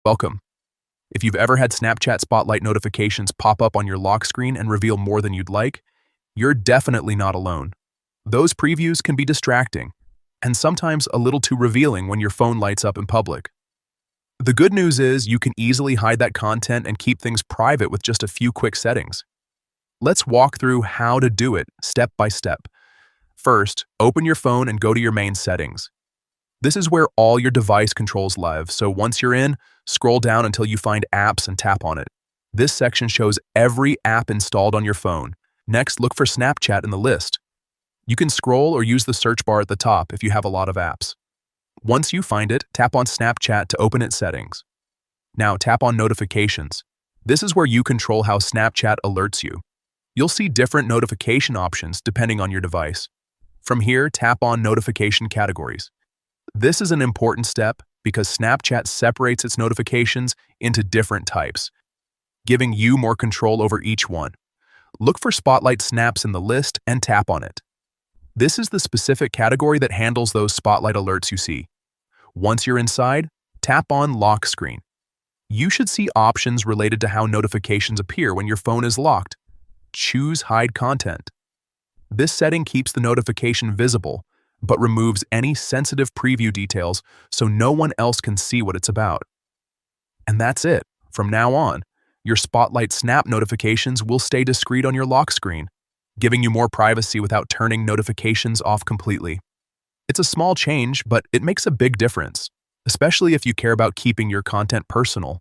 Welcome. If you've ever had Snapchat Spotlight notifications pop up on your lock screen and reveal more than you'd like, you're definitely not alone. Those previews can be distracting, and sometimes a little too revealing when your phone lights up in public. The good news is you can easily hide that content and keep things private with just a few quick settings. Let's walk through how to do it step by step. First, open your phone and go to your main settings. This is where all your device controls live, so once you're in, scroll down until you find Apps and tap on it. This section shows every app installed on your phone. Next, look for Snapchat in the list. You can scroll or use the search bar at the top if you have a lot of apps. Once you find it, tap on Snapchat to open its settings. Now tap on Notifications. This is where you control how Snapchat alerts you. You'll see different notification options depending on your device. From here, tap on Notification Categories. This is an important step because Snapchat separates its notifications into different types, giving you more control over each one. Look for Spotlight Snaps in the list and tap on it. This is the specific category that handles those Spotlight alerts you see. Once you're inside, tap on Lock Screen. You should see options related to how notifications appear when your phone is locked. Choose Hide Content. This setting keeps the notification visible, but removes any sensitive preview details so no one else can see what it's about. And that's it. From now on, your Spotlight Snap notifications will stay discreet on your lock screen, giving you more privacy without turning notifications off completely. It's a small change, but it makes a big difference, especially if you care about keeping your content personal.